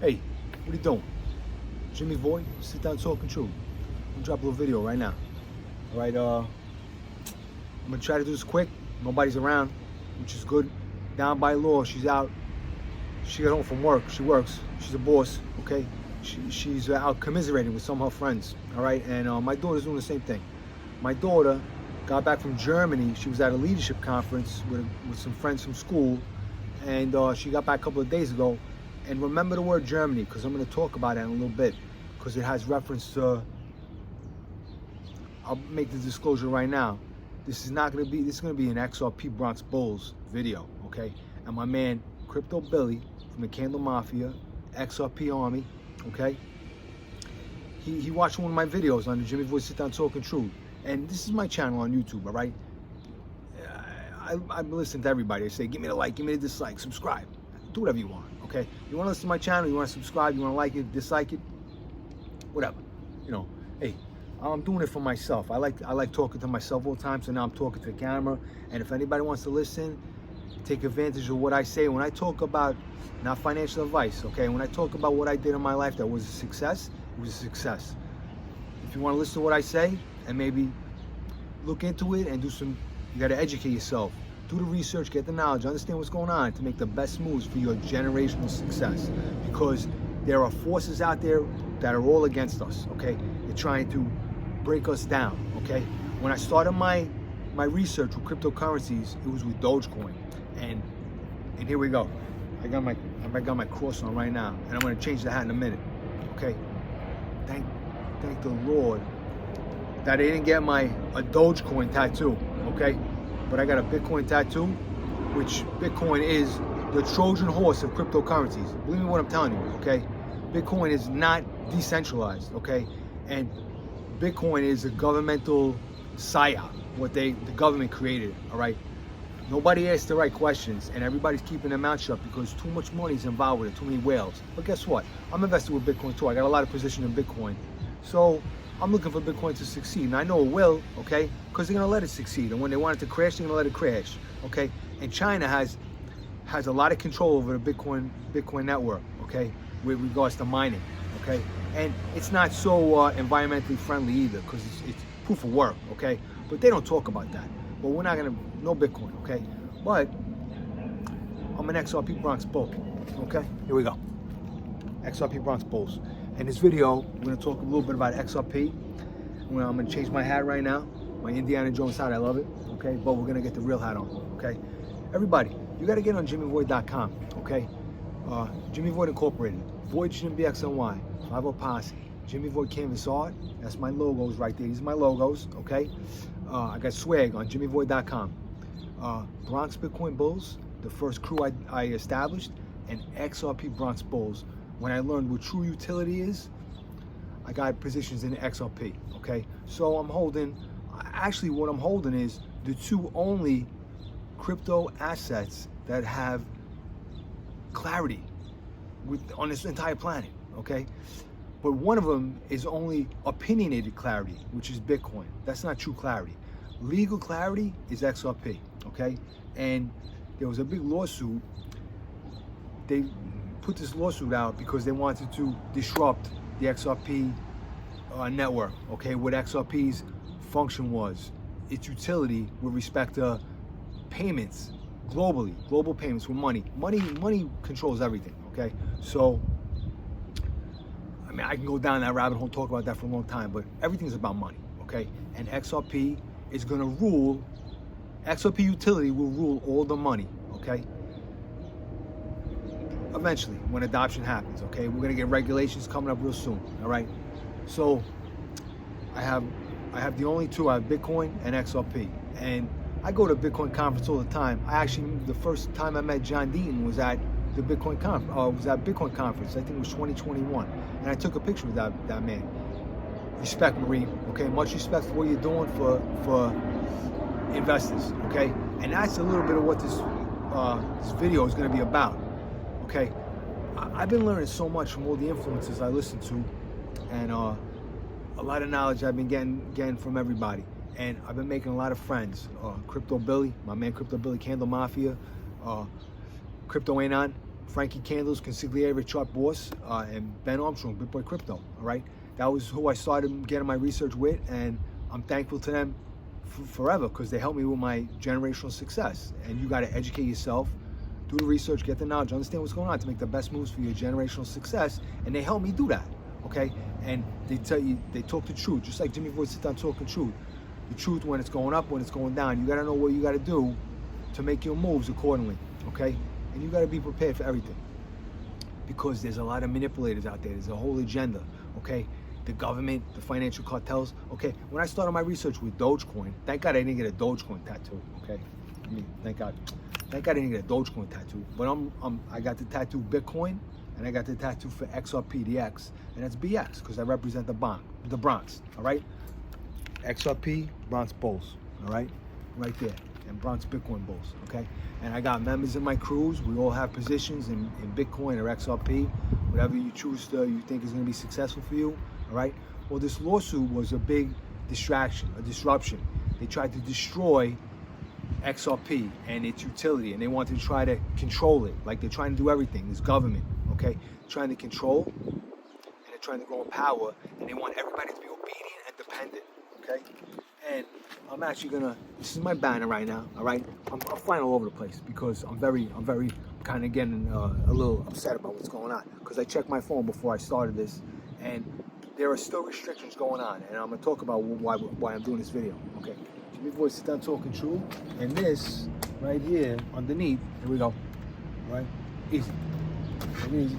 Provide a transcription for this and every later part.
Hey, what are you doing? JimmyVOID, sit down talking truth. I'm gonna drop a little video right now. All right, I'm gonna try to do this quick. Nobody's around, which is good. Down by law, she's out. She got home from work. She works. She's a boss. Okay, she's out commiserating with some of her friends. All right, and my daughter's doing the same thing. My daughter got back from Germany. She was at a leadership conference with some friends from school, and she got back a couple of days ago. And remember the word Germany, because I'm going to talk about it in a little bit, because it has reference to, I'll make the disclosure right now. This is going to be an XRPBRONXBULLS video, okay? And my man, Crypto Billy from the Candle Mafia, XRP Army, okay? He watched one of my videos on the JimmyVOID Sit Down Talking Truth. And this is my channel on YouTube, all right? I listen to everybody. They say, give me the like, give me the dislike, subscribe. Do whatever you want, okay? You want to listen to my channel, you want to subscribe, you want to like it, dislike it, whatever. You know, hey, I'm doing it for myself. I like talking to myself all the time, so now I'm talking to the camera. And if anybody wants to listen, take advantage of what I say. When I talk about, not financial advice, okay? When I talk about what I did in my life that was a success, it was a success. If you want to listen to what I say and maybe look into it and do some, you got to educate yourself. Do the research, get the knowledge, understand what's going on to make the best moves for your generational success. Because there are forces out there that are all against us, okay? They're trying to break us down, okay? When I started my research with cryptocurrencies, it was with Dogecoin. And here we go. I got my cross on right now, and I'm gonna change the hat in a minute, okay? Thank the Lord that I didn't get a Dogecoin tattoo, okay? But I got a Bitcoin tattoo, which Bitcoin is the Trojan horse of cryptocurrencies. Believe me what I'm telling you, okay? Bitcoin is not decentralized, okay? And Bitcoin is a governmental psyop, what the government created, all right? Nobody asked the right questions, and everybody's keeping their mouth shut because too much money is involved with it, too many whales. But guess what? I'm invested with Bitcoin too. I got a lot of position in Bitcoin. So I'm looking for Bitcoin to succeed, and I know it will, okay? Because they're gonna let it succeed, and when they want it to crash, they're gonna let it crash, okay? And China has a lot of control over the Bitcoin network, okay? With regards to mining, okay? And it's not so environmentally friendly either, because it's proof of work, okay? But they don't talk about that. But we're not gonna, no Bitcoin, okay? But I'm an XRP Bronx Bull, okay? Here we go. XRP Bronx Bulls. In this video, we're gonna talk a little bit about XRP. I'm gonna change my hat right now. My Indiana Jones hat, I love it, okay? But we're gonna get the real hat on, okay? Everybody, you gotta get on JimmyVOID.com, okay? JimmyVOID Incorporated, Void Jim BXNY, 50 Posse, JimmyVOID Canvas Art, that's my logos right there. These are my logos, okay? I got swag on JimmyVOID.com. Bronx Bitcoin Bulls, the first crew I established, and XRP Bronx Bulls. When I learned what true utility is, I got positions in XRP, okay? So I'm holding, actually what I'm holding is the two only crypto assets that have clarity on this entire planet, okay? But one of them is only opinionated clarity, which is Bitcoin. That's not true clarity. Legal clarity is XRP, okay? And there was a big lawsuit. They put this lawsuit out because they wanted to disrupt the XRP network, okay? What XRP's function was, its utility with respect to payments globally, global payments with money. Money controls everything, okay? So, I mean, I can go down that rabbit hole and talk about that for a long time, but everything's about money, okay? And XRP is gonna rule, XRP utility will rule all the money, okay? Eventually, when adoption happens, okay? We're gonna get regulations coming up real soon, all right? So, I have the only two, I have Bitcoin and XRP. And I go to Bitcoin conference all the time. The first time I met John Deaton was at the Bitcoin conference, I think it was 2021. And I took a picture with that man. Respect, Marine, okay? Much respect for what you're doing for investors, okay? And that's a little bit of what this video is gonna be about. Okay, I've been learning so much from all the influences I listen to, and a lot of knowledge I've been getting from everybody. And I've been making a lot of friends. Crypto Billy, my man Crypto Billy, Candle Mafia, Crypto Anon Frankie Candles, Consigliere Chart Boss, and Ben Armstrong, BitBoy Crypto. All right, that was who I started getting my research with, and I'm thankful to them forever because they helped me with my generational success. And you got to educate yourself, do the research, get the knowledge, understand what's going on to make the best moves for your generational success. And they help me do that, okay? And they tell you, they talk the truth, just like JimmyVOID sit down talking truth. The truth when it's going up, when it's going down. You got to know what you got to do to make your moves accordingly, okay? And you got to be prepared for everything because there's a lot of manipulators out there. There's a whole agenda, okay? The government, the financial cartels, okay? When I started my research with Dogecoin, thank God I didn't get a Dogecoin tattoo, okay? I mean, thank God I didn't get a Dogecoin tattoo. But I got the tattoo Bitcoin, and I got the tattoo for XRP, the X, and that's BX because I represent the Bronx, all right? XRP Bronx Bulls, all right? Right there, and Bronx Bitcoin Bulls, okay? And I got members in my crews. We all have positions in Bitcoin or XRP, whatever you choose to, you think is going to be successful for you, all right? Well, this lawsuit was a big distraction, a disruption. They tried to destroy XRP and its utility, and they wanted to try to control it, like they're trying to do everything. This government, okay, trying to control, and they're trying to grow in power, and they want everybody to be obedient and dependent, okay? And I'm actually gonna, this is my banner right now, all right? I'm flying all over the place because I'm very kind of getting a little upset about what's going on because I checked my phone before I started this, and there are still restrictions going on, and I'm gonna talk about why I'm doing this video, okay? JimmyVOID sit down talking true, and this right here underneath, here we go, all right? Easy, easy.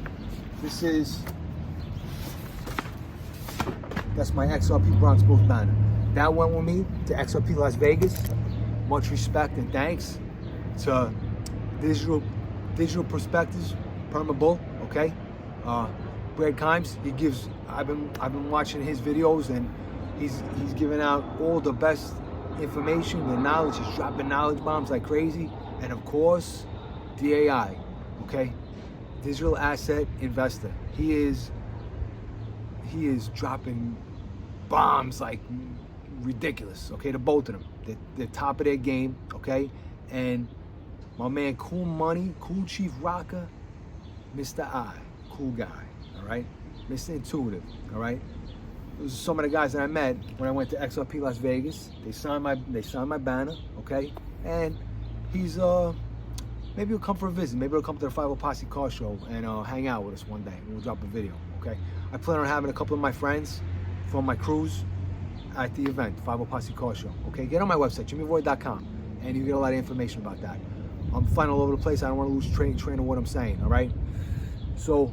This is, that's my XRP Bronx Bulls banner. That went with me to XRP Las Vegas. Much respect and thanks to Digital Perspectives, Perma Bull, okay? Brad Kimes, he gives, I've been watching his videos, and he's giving out all the best information, the knowledge. He's dropping knowledge bombs like crazy. And of course, DAI, okay? Digital Asset Investor. He is dropping bombs like ridiculous, okay? The both of them. They're top of their game, okay? And my man Cool Money, Cool Chief Rocker, Mr. I, cool guy, all right? Mr. Intuitive, all right? Those are some of the guys that I met when I went to XRP Las Vegas. They signed my banner, okay? And he's maybe he'll come for a visit. Maybe he'll come to the 50 Posse car show and hang out with us one day. We'll drop a video, okay? I plan on having a couple of my friends from my crews at the event, 50 Posse car show, okay? Get on my website, JimmyVOID.com, and you get a lot of information about that. I'm flying all over the place. I don't want to lose train of what I'm saying, all right? So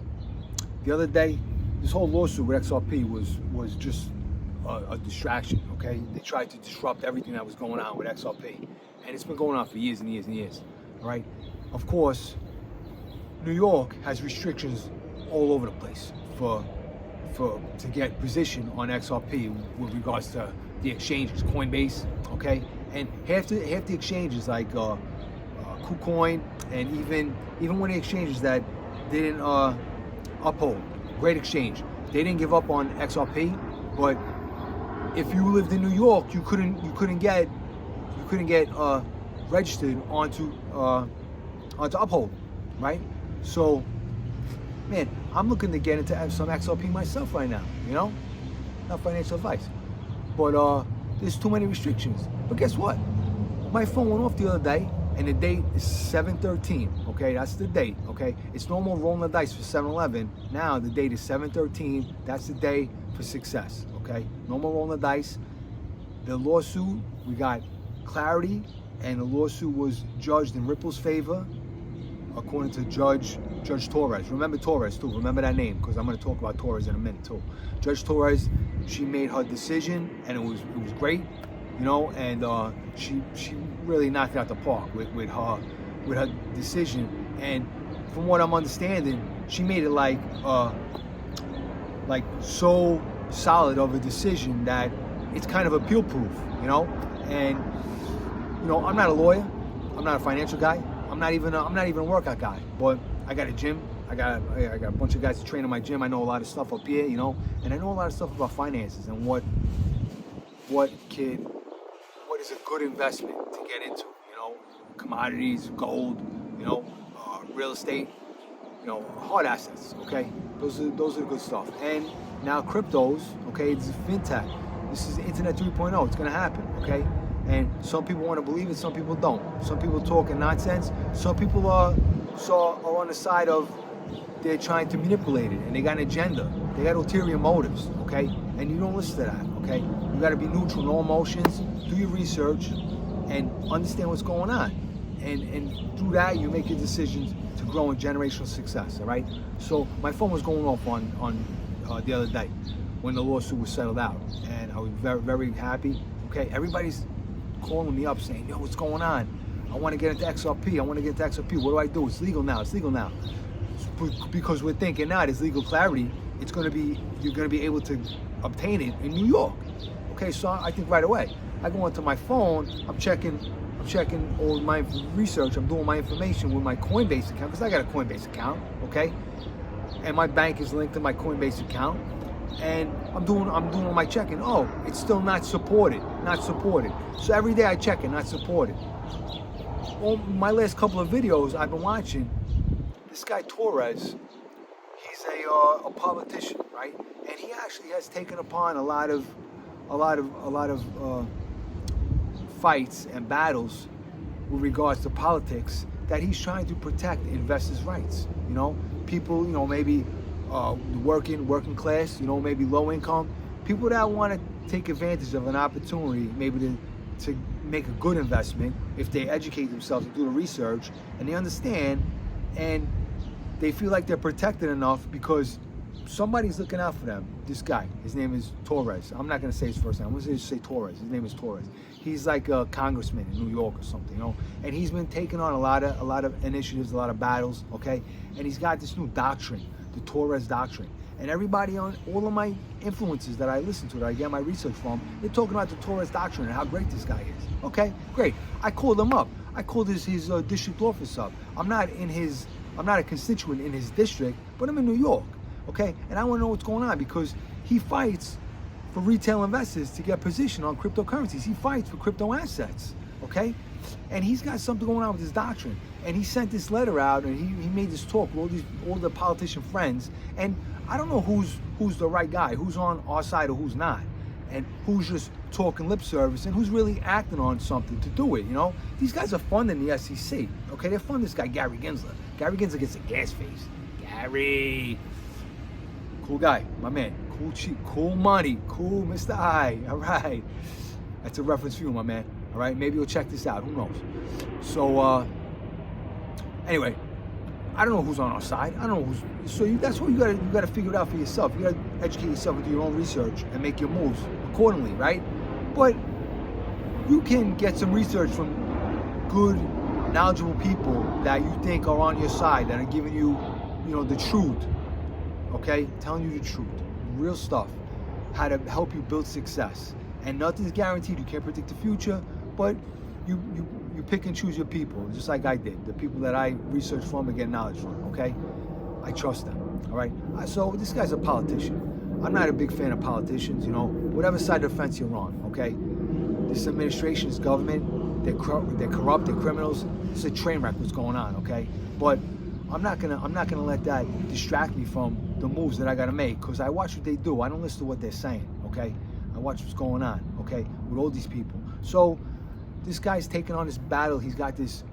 the other day, this whole lawsuit with XRP was just a distraction, okay? They tried to disrupt everything that was going on with XRP, and it's been going on for years and years and years, all right? Of course, New York has restrictions all over the place to get position on XRP with regards to the exchanges, Coinbase, okay? And half the exchanges like KuCoin, and even one of the exchanges that didn't uphold, Great Exchange, they didn't give up on XRP, but if you lived in New York, you couldn't get registered onto Uphold, right? So, man, I'm looking to get into some XRP myself right now, you know? Not financial advice. But there's too many restrictions. But guess what? My phone went off the other day, and the date is 7/13, okay? That's the date, okay? It's normal rolling the dice for 7-Eleven. Now the date is 7/13. That's the day for success, okay? Normal rolling the dice. The lawsuit, we got clarity, and the lawsuit was judged in Ripple's favor, according to Judge Torres. Remember Torres too, remember that name, because I'm going to talk about Torres in a minute too. Judge Torres, she made her decision, and it was great, you know, and she really knocked it out the park with her decision. And from what I'm understanding, she made it like so solid of a decision that it's kind of appeal proof, you know. And you know, I'm not a lawyer, I'm not a financial guy, I'm not even a workout guy, but I got a gym. I got a bunch of guys to train in my gym. I know a lot of stuff up here, you know, and I know a lot of stuff about finances and what is a good investment to get into, you know, commodities, gold, you know, real estate. hard assets, okay? Those are the good stuff. And now cryptos, okay, it's fintech. This is Internet 3.0. It's gonna happen, okay? And some people want to believe it, some people don't. Some people talking nonsense. Some people are on the side of they're trying to manipulate it, and they got an agenda. They got ulterior motives, okay? And you don't listen to that, okay? You got to be neutral, no emotions. Do your research and understand what's going on. And through that, you make your decisions to grow in generational success, all right? So my phone was going off on the other day when the lawsuit was settled out, and I was very, very happy. Okay, everybody's calling me up saying, yo, what's going on? I want to get into XRP. I want to get into XRP. What do I do? It's legal now. It's legal now. Because we're thinking now there's legal clarity. You're going to be able to obtain it in New York. Okay, so I think right away. I go onto my phone. I'm checking all my research. I'm doing my information with my Coinbase account because I got a Coinbase account. Okay, and my bank is linked to my Coinbase account. And I'm doing all my checking. Oh, it's still not supported. Not supported. So every day I check it, not supported. Well, my last couple of videos I've been watching, this guy Torres, he's a politician, right? And he actually has taken upon a lot of fights and battles with regards to politics that he's trying to protect investors' rights. People, maybe working class, maybe low income, people that want to take advantage of an opportunity, maybe to make a good investment if they educate themselves and do the research and they understand and they feel like they're protected enough because somebody's looking out for them. This guy, his name is Torres. I'm not going to say his first name. I'm going to say Torres. His name is Torres. He's like a congressman in New York or something, and he's been taking on a lot of initiatives, a lot of battles, okay? And he's got this new doctrine, the Torres doctrine. And everybody on all of my influences that I listen to, that I get my research from, they're talking about the Torres doctrine and how great this guy is. Okay, great. I called him up. I called his district office up. I'm not a constituent in his district, but I'm in New York. Okay, and I want to know what's going on because he fights for retail investors to get position on cryptocurrencies. He fights for crypto assets. Okay, and he's got something going on with his doctrine. And he sent this letter out, and he made this talk with all the politician friends. And I don't know who's the right guy, who's on our side or who's not, and who's just talking lip service, and who's really acting on something to do it. These guys are funding the SEC. Okay, they're funding this guy Gary Gensler. Gary Gensler gets a gas face. Gary, cool guy, my man. Cool cheap, cool money, cool Mr. I. All right, that's a reference for you, my man. All right, maybe you'll check this out. Who knows? So. Anyway, I don't know who's on our side. I don't know who's. So that's what you gotta figure it out for yourself. You gotta educate yourself and do your own research and make your moves accordingly, right? But you can get some research from good, knowledgeable people that you think are on your side, that are giving you, the truth. Okay, telling you the truth, real stuff, how to help you build success. And nothing's guaranteed. You can't predict the future, but you pick and choose your people, just like I did. The people that I research from and get knowledge from, okay? I trust them, all right? So this guy's a politician. I'm not a big fan of politicians, whatever side of the fence you're on, okay? This administration, this government, they're corrupt, they're criminals. It's a train wreck what's going on, okay? But I'm not gonna let that distract me from the moves that I gotta make, because I watch what they do. I don't listen to what they're saying, okay? I watch what's going on, okay, with all these people. So this guy's taking on this battle. He's got this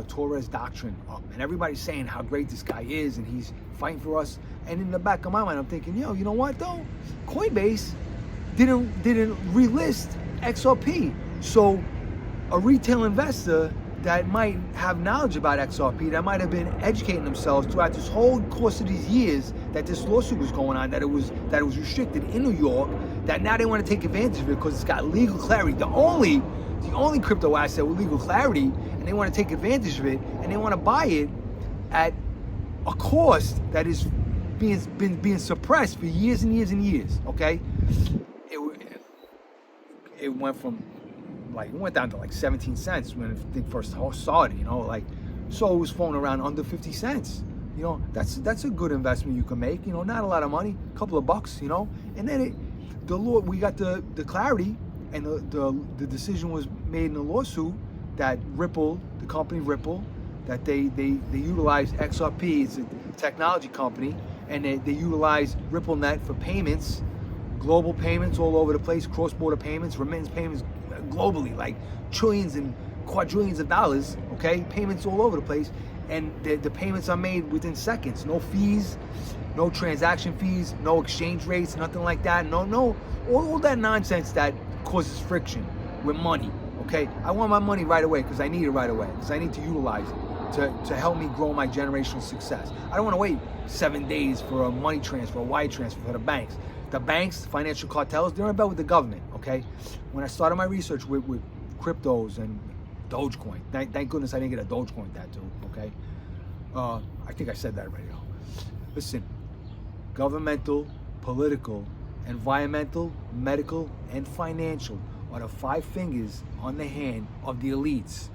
Torres doctrine up, and everybody's saying how great this guy is, and he's fighting for us. And in the back of my mind, I'm thinking, you know what though? Coinbase didn't relist XRP, so a retail investor that might have knowledge about XRP, that might have been educating themselves throughout this whole course of these years that this lawsuit was going on, that it was restricted in New York, that now they want to take advantage of it because it's got legal clarity. The only crypto asset with legal clarity, and they want to take advantage of it, and they want to buy it at a cost that is being suppressed for years and years and years. Okay, it went down to like 17 cents when it first started. So it was flown around under 50 cents. That's a good investment you can make. Not a lot of money, a couple of bucks. And then we got the clarity. And the decision was made in the lawsuit that Ripple, the company Ripple, that they utilize XRP. It's a technology company, and they utilize RippleNet for payments, global payments all over the place, cross-border payments, remittance payments globally, like trillions and quadrillions of dollars, okay? Payments all over the place, and the payments are made within seconds. No fees, no transaction fees, no exchange rates, nothing like that. No, all that nonsense that causes friction with money, okay? I want my money right away because I need it right away, because I need to utilize it to help me grow my generational success. I don't want to wait 7 days for a money transfer, a wire transfer for the banks. The banks, financial cartels, they're in bed with the government, okay? When I started my research with cryptos and Dogecoin, thank goodness I didn't get a Dogecoin tattoo, okay? I think I said that already, though. Listen, governmental, political, environmental, medical, and financial are the 5 fingers on the hand of the elites,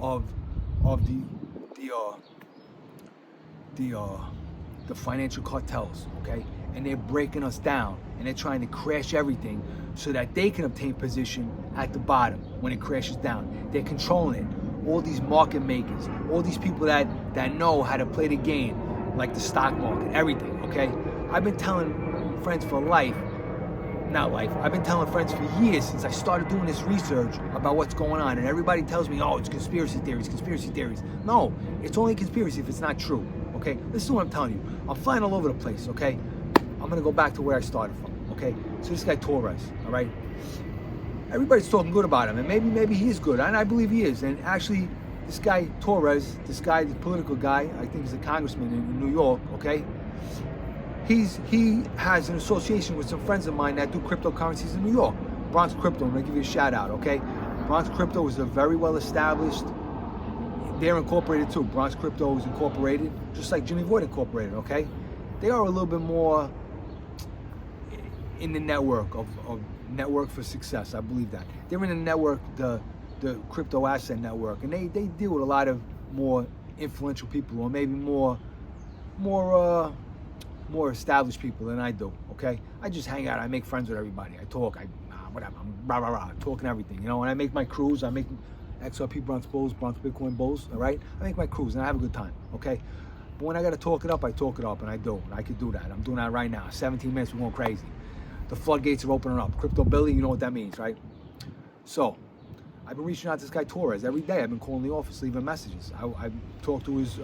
of the financial cartels, okay? And they're breaking us down, and they're trying to crash everything so that they can obtain position at the bottom when it crashes down. They're controlling it. All these market makers, all these people that know how to play the game, like the stock market, everything, okay? I've been telling friends for I've been telling friends for years since I started doing this research about what's going on, and everybody tells me, oh, it's conspiracy theories. No, it's only conspiracy if it's not true, okay? Listen to what I'm telling you. I'm flying all over the place, okay? I'm gonna go back to where I started from, okay? So this guy Torres, all right? Everybody's talking good about him, and maybe he is good, and I believe he is. And actually, this guy Torres, this political guy, I think he's a congressman in New York, okay? He has an association with some friends of mine that do cryptocurrencies in New York. Bronx Crypto, I'm gonna give you a shout out, okay? Bronx Crypto is a very well established, they're incorporated too. Bronx Crypto is incorporated, just like JimmyVOID incorporated, okay? They are a little bit more in the network of network for success. I believe that. They're in the network, the crypto asset network, and they deal with a lot of more influential people, or maybe more established people than I do, okay? I just hang out, I make friends with everybody, I talk, whatever, I'm talking everything, you know, and I make my crews, I make XRP Bronx Bulls, Bronx Bitcoin Bulls, all right? I make my crews and I have a good time, okay? But when I gotta talk it up, I talk it up, and I do, and I can do that. I'm doing that right now. 17 minutes, we're going crazy. The floodgates are opening up. Crypto Billy, you know what that means, right? So, I've been reaching out to this guy Torres every day. I've been calling the office, leaving messages. I talk to his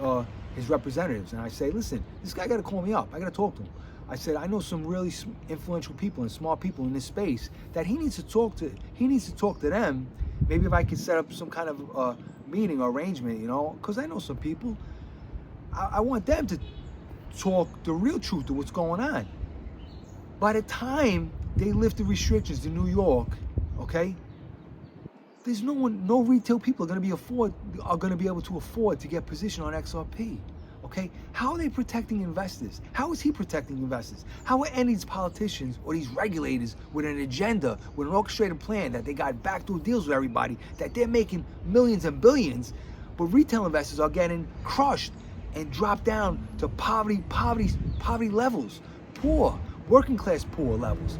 representatives, and I say, listen, this guy got to call me up. I got to talk to him. I said, I know some really influential people and smart people in this space that he needs to talk to. He needs to talk to them. Maybe if I could set up some kind of meeting or arrangement, you know, because I know some people. I want them to talk the real truth to what's going on. By the time they lift the restrictions to New York, okay, there's no retail people are going to be able to afford to get position on XRP. Okay, how are they protecting investors? How is he protecting investors? How are any of these politicians or these regulators with an agenda, with an orchestrated plan that they got backdoor deals with everybody, that they're making millions and billions, but retail investors are getting crushed and dropped down to poverty levels, poor, working class poor levels,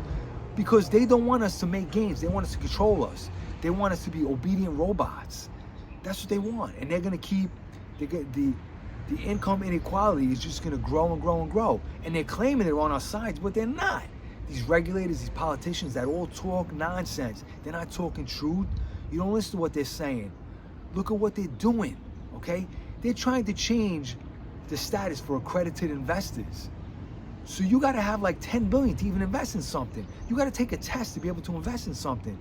because they don't want us to make gains. They want us to control us. They want us to be obedient robots. That's what they want, and they're gonna keep the income inequality is just gonna grow and grow and grow. And they're claiming they're on our sides, but they're not. These regulators, these politicians that all talk nonsense, they're not talking truth. You don't listen to what they're saying. Look at what they're doing, okay? They're trying to change the status for accredited investors. So you gotta have like 10 billion to even invest in something. You gotta take a test to be able to invest in something.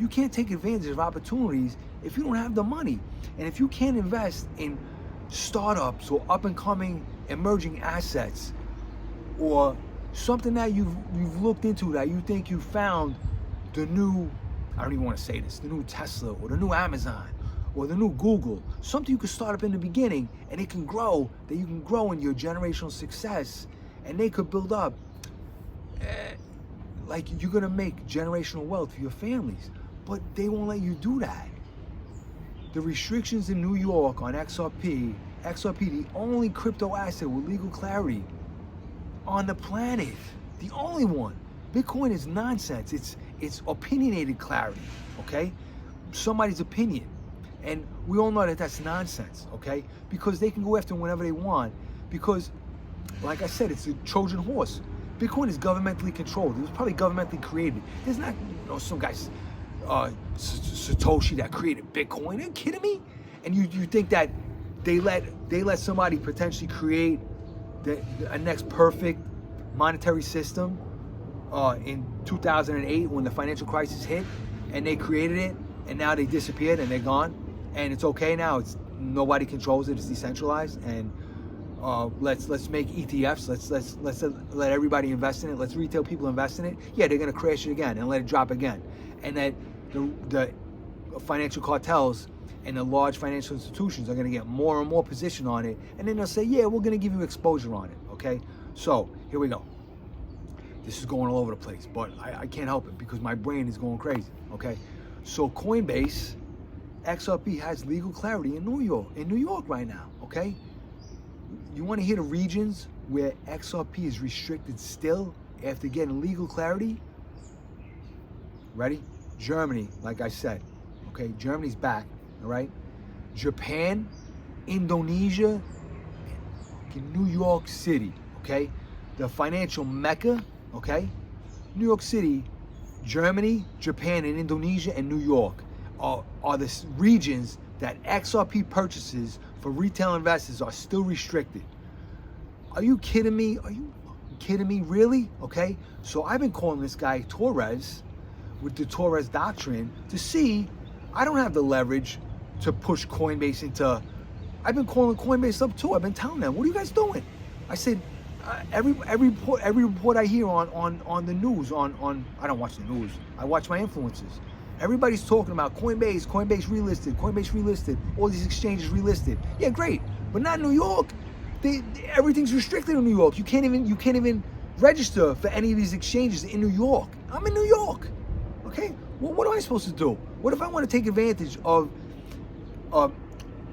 You can't take advantage of opportunities if you don't have the money. And if you can't invest in startups or up and coming emerging assets, or something that you've looked into that you think you found the new, I don't even want to say this, the new Tesla or the new Amazon or the new Google, something you can start up in the beginning and it can grow, that you can grow in your generational success, and they could build up, like you're gonna make generational wealth for your families. But they won't let you do that. The restrictions in New York on XRP, the only crypto asset with legal clarity on the planet, the only one. Bitcoin is nonsense. It's opinionated clarity, okay? Somebody's opinion. And we all know that that's nonsense, okay? Because they can go after them whenever they want. Because, like I said, it's a Trojan horse. Bitcoin is governmentally controlled. It was probably governmentally created. There's not, some guys, Satoshi that created Bitcoin. Are you kidding me? And you think that they let somebody potentially create a next perfect monetary system in 2008 when the financial crisis hit, and they created it, and now they disappeared and they're gone, and it's okay now. It's nobody controls it. It's decentralized, and let's make ETFs. Let's let everybody invest in it. Let's retail people invest in it. Yeah, they're gonna crash it again and let it drop again, and that the financial cartels and the large financial institutions are gonna get more and more position on it, and then they'll say, yeah, we're gonna give you exposure on it. Okay, so here we go. This is going all over the place, but I can't help it because my brain is going crazy. Okay, so Coinbase, XRP has legal clarity in New York right now. Okay. You want to hear the regions where XRP is restricted still after getting legal clarity? Ready? Germany, like I said. Okay, Germany's back, all right? Japan, Indonesia, and New York City, okay? The financial mecca, okay? New York City, Germany, Japan, and Indonesia, and New York are the regions that XRP purchases for retail investors are still restricted. Are you kidding me? Are you kidding me? Really? Okay. So I've been calling this guy Torres with the Torres doctrine to see. I don't have the leverage to push Coinbase into. I've been calling Coinbase up too. I've been telling them, what are you guys doing? I said, every report I hear on the news, on I don't watch the news. I watch my influencers. Everybody's talking about Coinbase relisted, all these exchanges relisted. Yeah, great, but not New York. Everything's restricted in New York. You can't even register for any of these exchanges in New York. I'm in New York. Okay, well, what am I supposed to do? What if I want to take advantage of a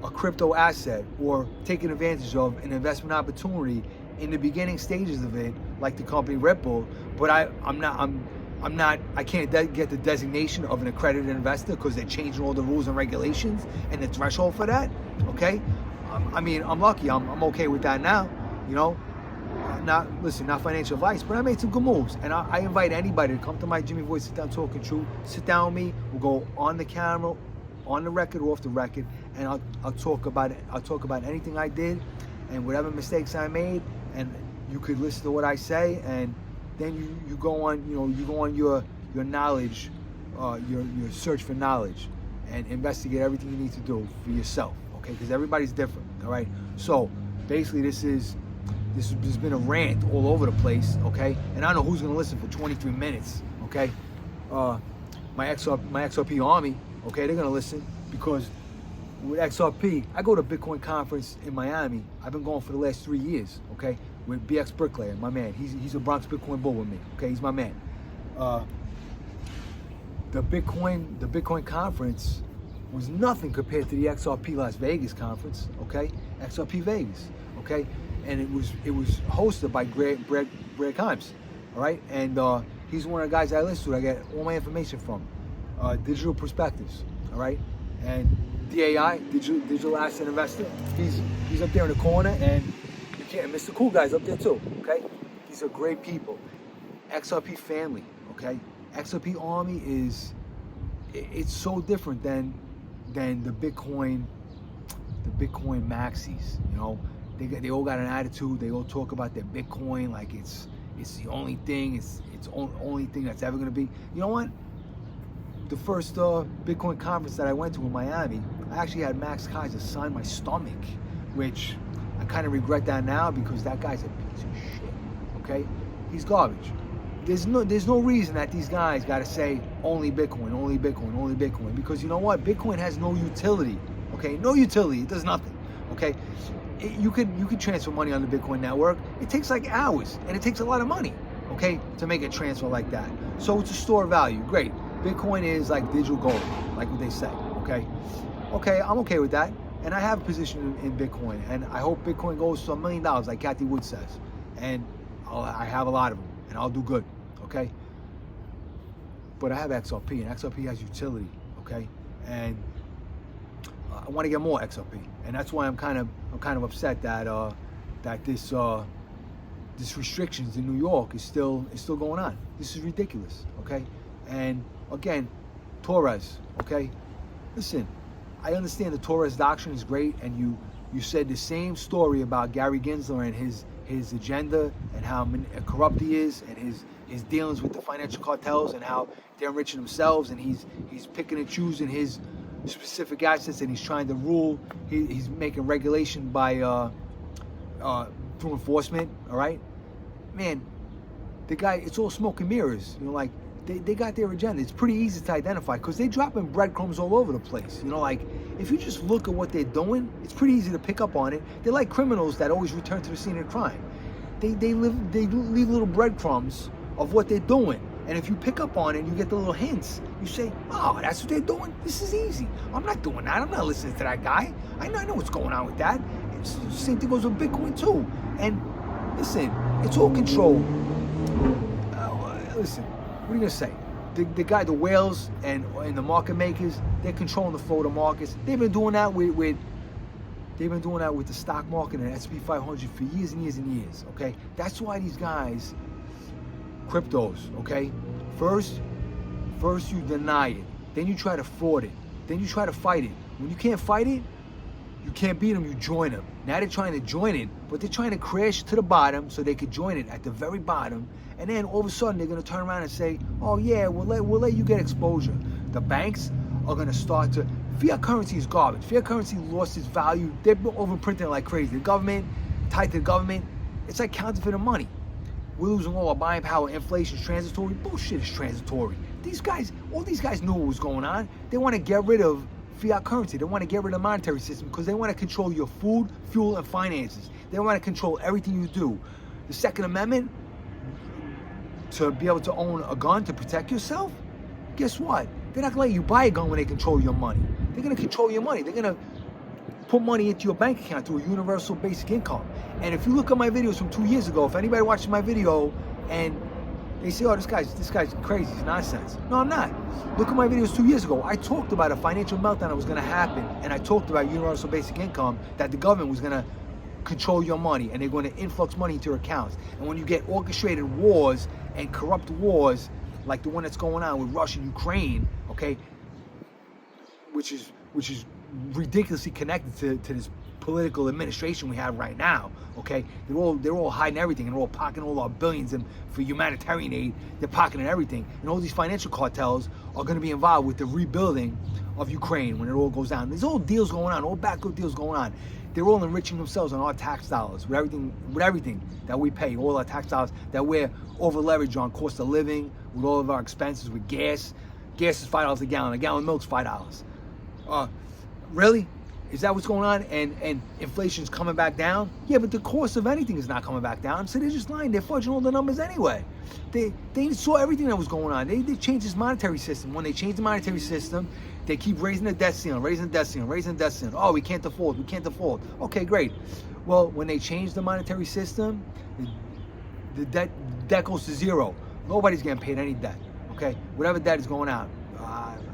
crypto asset or taking advantage of an investment opportunity in the beginning stages of it, like the company Ripple, but I can't get the designation of an accredited investor because they're changing all the rules and regulations and the threshold for that. Okay, I mean, I'm lucky. I'm okay with that now. You know, not financial advice, but I made some good moves, and I invite anybody to come to my JimmyVOID Sit Down Talking Truth. Sit down with me. We'll go on the camera, on the record or off the record, and I'll talk about it. I'll talk about anything I did and whatever mistakes I made, and you could listen to what I say, and then you go on, your knowledge, your search for knowledge, and investigate everything you need to do for yourself, okay? Because everybody's different, all right? So basically, this has been a rant all over the place, okay? And I don't know who's gonna listen for 23 minutes, okay? My XRP army, okay, they're gonna listen because with XRP, I go to Bitcoin conference in Miami. I've been going for the last 3 years, okay? With BX Bricklayer, my man. He's a Bronx Bitcoin bull with me. Okay, he's my man. The Bitcoin conference was nothing compared to the XRP Las Vegas conference. Okay, XRP Vegas. Okay, and it was hosted by Greg Kimes. All right, and he's one of the guys I listen to. I get all my information from. Digital Perspectives. All right, and DAI, Digital Asset Investor. He's up there in the corner, and and Mr. Cool Guy's up there too, okay? These are great people. XRP family, okay? XRP army it's so different than the Bitcoin maxis, you know? They all got an attitude. They all talk about their Bitcoin like it's the only thing, it's only thing that's ever gonna be. You know what? The first Bitcoin conference that I went to in Miami, I actually had Max Kaiser sign my stomach, which I kind of regret that now because that guy's a piece of shit, okay? He's garbage. There's no reason that these guys got to say only Bitcoin, only Bitcoin, only Bitcoin, because you know what? Bitcoin has no utility, okay? No utility. It does nothing, okay? You could transfer money on the Bitcoin network. It takes like hours, and it takes a lot of money, okay, to make a transfer like that. So it's a store of value. Great. Bitcoin is like digital gold, like what they say, okay? Okay, I'm okay with that. And I have a position in Bitcoin, and I hope Bitcoin goes to $1 million, like Kathy Wood says. And I have a lot of them, and I'll do good, okay? But I have XRP, and XRP has utility, okay? And I want to get more XRP, and that's why I'm kind of upset that that this restrictions in New York is still going on. This is ridiculous, okay? And again, Torres, okay? Listen, I understand the Torres doctrine is great, and you said the same story about Gary Gensler and his agenda and how corrupt he is, and his dealings with the financial cartels, and how they're enriching themselves, and he's picking and choosing his specific assets, and he's trying to rule. He's making regulation by through enforcement. All right, man, the guy, it's all smoke and mirrors. You know, like they got their agenda. It's pretty easy to identify because they're dropping breadcrumbs all over the place. You know, like if you just look at what they're doing, it's pretty easy to pick up on it. They're like criminals that always return to the scene of crime. They leave little breadcrumbs of what they're doing. And if you pick up on it and you get the little hints, you say, oh, that's what they're doing? This is easy. I'm not doing that. I'm not listening to that guy. I know what's going on with that. The same thing goes with Bitcoin too. And listen, it's all controlled. Listen, what are you going to say? The guy, the whales and the market makers, they're controlling the flow of the markets. They've been doing that with the stock market and S&P 500 for years and years and years, okay? That's why these guys, cryptos, okay? First you deny it, then you try to fraud it, then you try to fight it. When you can't fight it, you can't beat them, you join them. Now they're trying to join it, but they're trying to crash to the bottom so they could join it at the very bottom, and then all of a sudden they're gonna turn around and say, oh yeah, we'll let you get exposure. The banks are gonna start to, fiat currency is garbage. Fiat currency lost its value. They're overprinting like crazy. The government, tied to the government, it's like counterfeiting money. We're losing all our buying power. Inflation is transitory. Bullshit is transitory. All these guys knew what was going on. They want to get rid of fiat currency. They want to get rid of the monetary system because they want to control your food, fuel, and finances. They want to control everything you do. The Second Amendment, to be able to own a gun to protect yourself, guess what? They're not going to let you buy a gun when they control your money. They're going to control your money. They're going to put money into your bank account through a universal basic income. And if you look at my videos from 2 years ago, if anybody watches my video and they say, oh, this guy's crazy, it's nonsense. No, I'm not. Look at my videos 2 years ago. I talked about a financial meltdown that was going to happen, and I talked about universal basic income, that the government was going to control your money, and they're going to influx money into your accounts. And when you get orchestrated wars and corrupt wars, like the one that's going on with Russia and Ukraine, okay, which is ridiculously connected to this political administration we have right now, okay? They're all hiding everything, and they're all pocketing all our billions, and for humanitarian aid, they're pocketing everything. And all these financial cartels are going to be involved with the rebuilding of Ukraine when it all goes down. There's all deals going on, all backdoor deals going on. They're all enriching themselves on our tax dollars, with everything that we pay, all our tax dollars that we're over leveraged on cost of living, with all of our expenses, with gas. Gas is $5 a gallon of milk's $5. Really? Is that what's going on? And inflation's coming back down? Yeah, but the cost of anything is not coming back down, so they're just lying. They're fudging all the numbers anyway. They saw everything that was going on. They changed this monetary system. When they changed the monetary system, they keep raising the debt ceiling, raising the debt ceiling, raising the debt ceiling. Oh, we can't afford. Okay, great. Well, when they changed the monetary system, the debt goes to zero. Nobody's getting paid any debt, okay? Whatever debt is going out.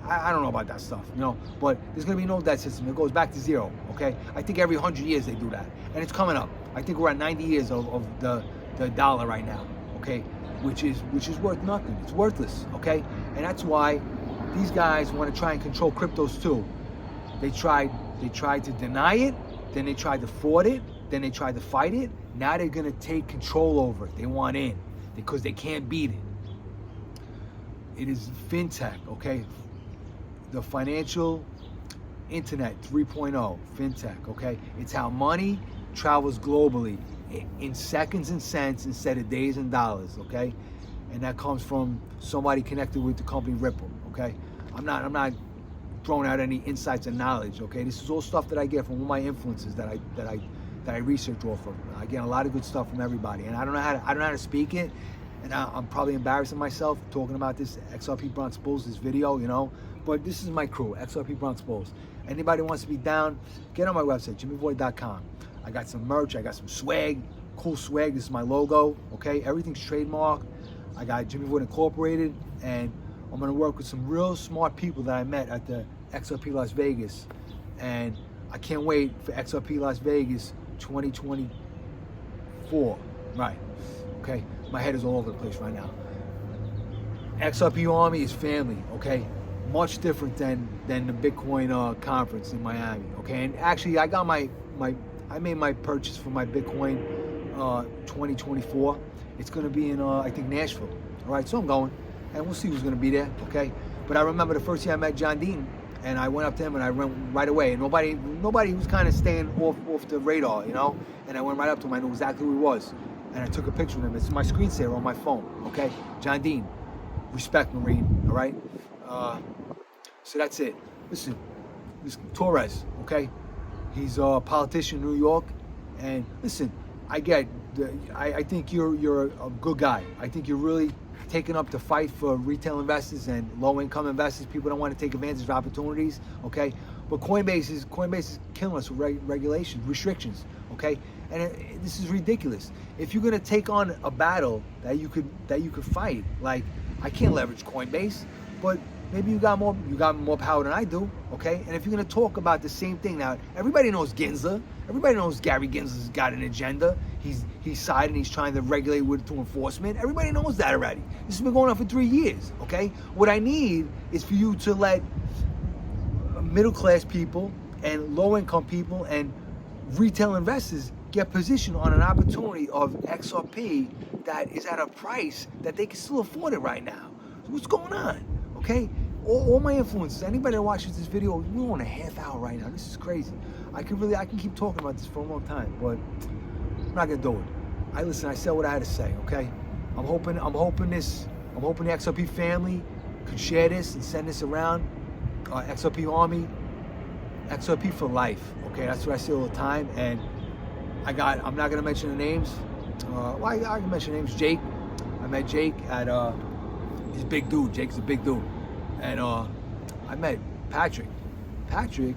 I don't know about that stuff, you know, but there's going to be no debt system. It goes back to zero, okay? I think every 100 years they do that, and it's coming up. I think we're at 90 years of the dollar right now, okay, which is worth nothing. It's worthless, okay? And that's why these guys want to try and control cryptos too. They tried to deny it, then they tried to fraud it, then they tried to fight it. Now they're going to take control over it. They want in because they can't beat it. It is fintech, okay? The financial internet 3.0, fintech, okay? It's how money travels globally in seconds and cents instead of days and dollars, okay? And that comes from somebody connected with the company Ripple, okay? I'm not throwing out any insights and knowledge, okay? This is all stuff that I get from all my influences that I research off of. I get a lot of good stuff from everybody, and I don't know how to speak it. And I'm probably embarrassing myself talking about this XRP Bronx Bulls, this video, you know. But this is my crew, XRP Bronx Bulls. Anybody wants to be down, get on my website, JimmyVOID.com. I got some merch, I got some swag, cool swag. This is my logo, okay? Everything's trademarked. I got JimmyVOID Incorporated, and I'm gonna work with some real smart people that I met at the XRP Las Vegas. and I can't wait for XRP Las Vegas 2024. Right. Okay. My head is all over the place right now. XRP Army is family. Okay. Much different than the Bitcoin conference in Miami. Okay. And actually, I got I made my purchase for my Bitcoin 2024. It's going to be in I think Nashville. All right. So I'm going, and we'll see who's going to be there. Okay. But I remember the first year I met John Dean, and I went up to him and I went right away. And nobody was kind of staying off the radar, you know. And I went right up to him. I knew exactly who he was, and I took a picture of him. It's my screensaver on my phone. Okay, John Dean, respect, Marine. All right. So that's it. Listen, Torres. Okay, he's a politician in New York, and listen, I think you're a good guy. I think you're really taking up the fight for retail investors and low-income investors. People don't want to take advantage of opportunities, okay? But Coinbase is killing us with regulations, restrictions, okay? And this is ridiculous. If you're going to take on a battle that you could fight, like I can't leverage Coinbase, but maybe you got more power than I do, okay? And if you're going to talk about the same thing now, everybody knows Gensler. Everybody knows Gary Gensler's got an agenda. He's siding, he's trying to regulate with to enforcement. Everybody knows that already. This has been going on for 3 years, okay? What I need is for you to let middle-class people and low-income people and retail investors get positioned on an opportunity of XRP that is at a price that they can still afford it right now. So what's going on, okay? All my influencers, anybody that watches this video, we're on a half hour right now. This is crazy. I can keep talking about this for a long time, but I'm not gonna do it. I said what I had to say, okay? I'm hoping the XRP family could share this and send this around. XRP Army, XRP for life, okay? That's what I say all the time. And I'm not gonna mention the names. Well, I can mention names. Jake, I met Jake at he's a big dude. Jake's a big dude. And I met Patrick. Patrick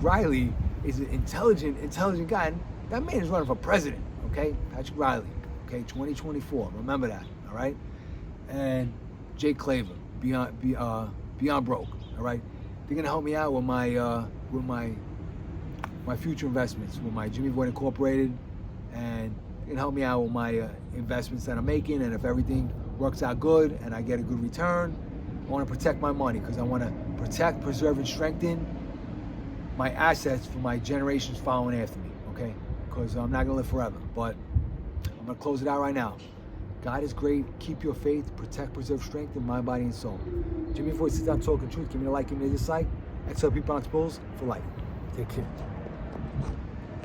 Riley is an intelligent guy. And that man is running for president, okay? Patrick Riley, okay, 2024. Remember that, all right? And Jake Claver, Beyond Broke, all right? They're gonna help me out with my future investments, with my JimmyVOID Incorporated, and they're gonna help me out with my investments that I'm making. And if everything works out good and I get a good return, I want to protect my money because I want to protect, preserve, and strengthen my assets for my generations following after me, okay? Because I'm not going to live forever, but I'm going to close it out right now. God is great. Keep your faith. Protect, preserve, strengthen mind, body, and soul. JimmyVOID, sit down, talking truth. Give me a like, give me a dislike. XRP Bronx Bulls for life. Take care.